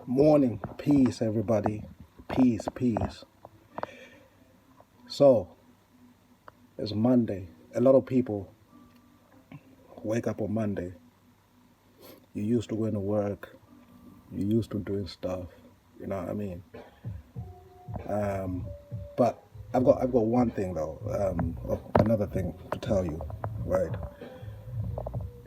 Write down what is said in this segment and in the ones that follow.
Morning, peace, everybody. Peace, peace. So, it's Monday. A lot of people wake up on Monday. You used to going to work. You used to doing stuff. You know what I mean? But I've got one thing though. Another thing to tell you, right?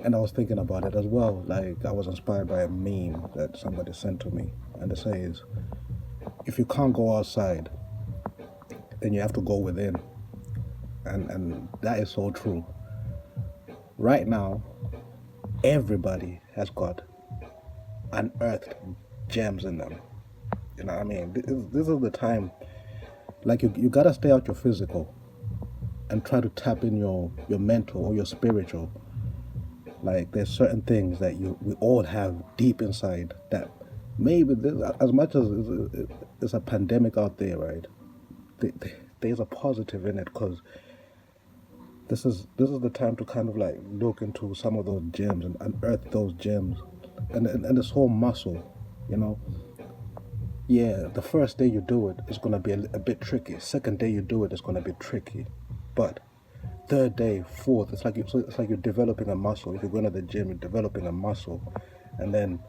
And I was thinking about it as well. Like I was inspired by a meme that somebody sent to me, and it says, "If you can't go outside, then you have to go within." And that is so true. Right now, everybody has got unearthed gems in them. You know what I mean? This is the time. Like you gotta stay out your physical and try to tap in your mental or your spiritual. Like there's certain things that we all have deep inside that maybe as much as there's a pandemic out there, right? There's a positive in it because this is the time to kind of like look into some of those gems and unearth those gems, and this whole muscle, you know. Yeah, the first day you do it is gonna be a bit tricky. Second day you do it is gonna be tricky, but third day, fourth, it's like you're developing a muscle. If you're going to the gym, you're developing a muscle, and then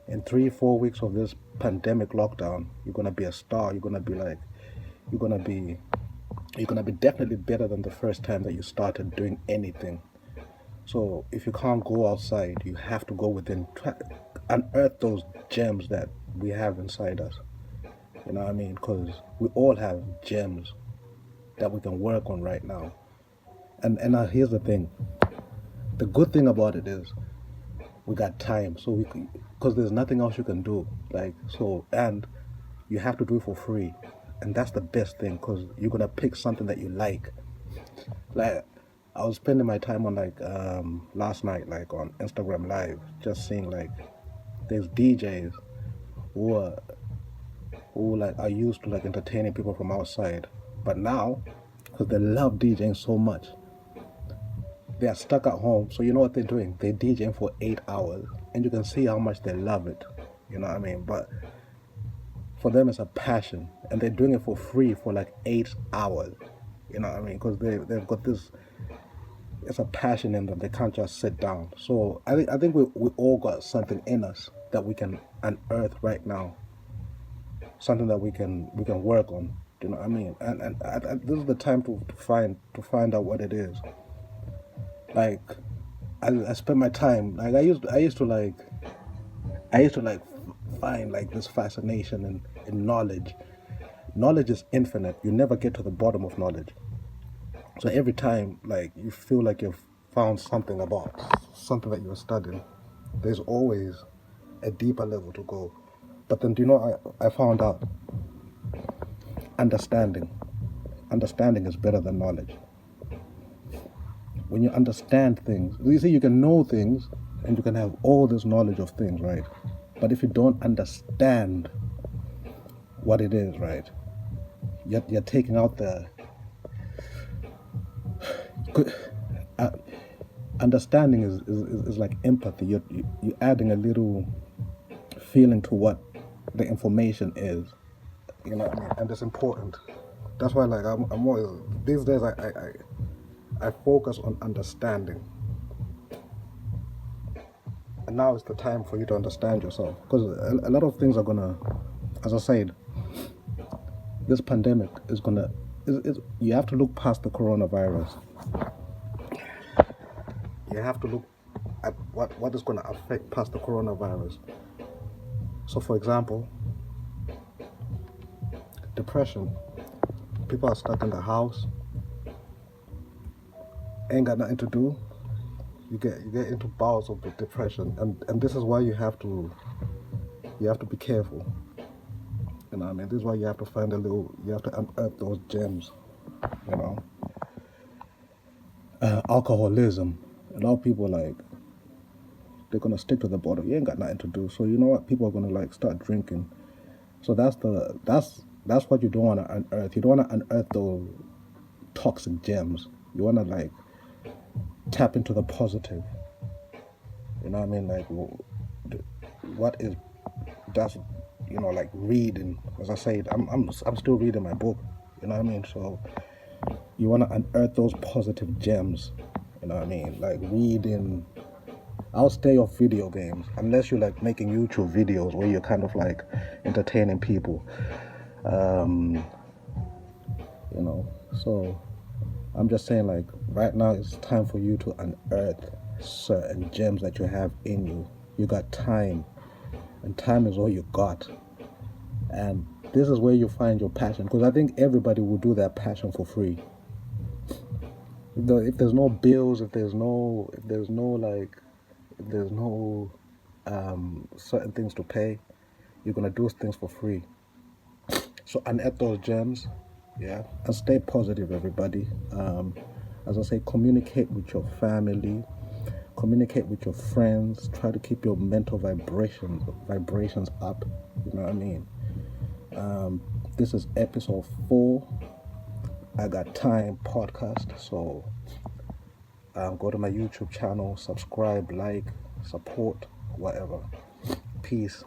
in 3 4 weeks of this pandemic lockdown, you're gonna be a star. You're gonna be you're gonna be definitely better than the first time that you started doing anything. So if you can't go outside, you have to go within. Unearth those gems that we have inside us. You know what I mean? Because we all have gems that we can work on right now. And now here's the thing. The good thing about it is we got time, so we can, because there's nothing else you can do. Like so, and you have to do it for free, and that's the best thing because you're gonna pick something that you like. Like I was spending my time on like last night, like on Instagram Live, just seeing like there's DJs who are who like are used to like entertaining people from outside, but now because they love DJing so much, they are stuck at home. So you know what they're doing? They're DJing for 8 hours, and you can see how much they love it. You know what I mean? But for them, it's a passion, and they're doing it for free for like 8 hours. You know what I mean? Because they've got this. It's a passion in them. They can't just sit down. So I think we all got something in us that we can unearth right now. Something that we can work on. You know what I mean? And this is the time to find out what it is. Like I spent my time like I used to like find like this fascination in knowledge. Knowledge is infinite. You never get to the bottom of knowledge. So every time like you feel like you've found something about something that you're studying, there's always a deeper level to go. But then do you know I found out understanding. Understanding is better than knowledge. When you understand things, you see, you can know things and you can have all this knowledge of things, right? But if you don't understand what it is, right, you're taking out the uh, understanding is like empathy. You're adding a little feeling to what the information is. You know what I mean? And it's important. That's why, like, I'm always these days. I focus on understanding, and now is the time for you to understand yourself because a lot of things are gonna, as I said, this pandemic is gonna. You have to look past the coronavirus. You have to look at what is gonna affect past the coronavirus. So, for example, depression. People are stuck in the house, ain't got nothing to do. You get into bouts of depression, and this is why you have to be careful. You know what I mean? This is why you have to unearth those gems. You know, alcoholism. A lot of people like they're gonna stick to the bottle. You ain't got nothing to do. So you know what? People are gonna like start drinking. So that's what you don't want to unearth. You don't want to unearth those toxic gems. You want to like tap into the positive. You know what I mean? Like what is that's you know, like reading. As I said, I'm still reading my book. You know what I mean? So you want to unearth those positive gems. You know what I mean? Like reading. I'll stay off video games unless you're like making YouTube videos where you're kind of like entertaining people. You know, so I'm just saying, like, right now it's time for you to unearth certain gems that you have in you. You got time, and time is all you got. And this is where you find your passion, because I think everybody will do their passion for free. If there's no bills, if there's no certain things to pay, you're gonna do things for free. So unearth those gems, yeah, and stay positive, everybody. As I say, communicate with your family, communicate with your friends. Try to keep your mental vibrations up. You know what I mean? This is episode 4. I Got Time podcast. So go to my YouTube channel, subscribe, like, support, whatever. Peace.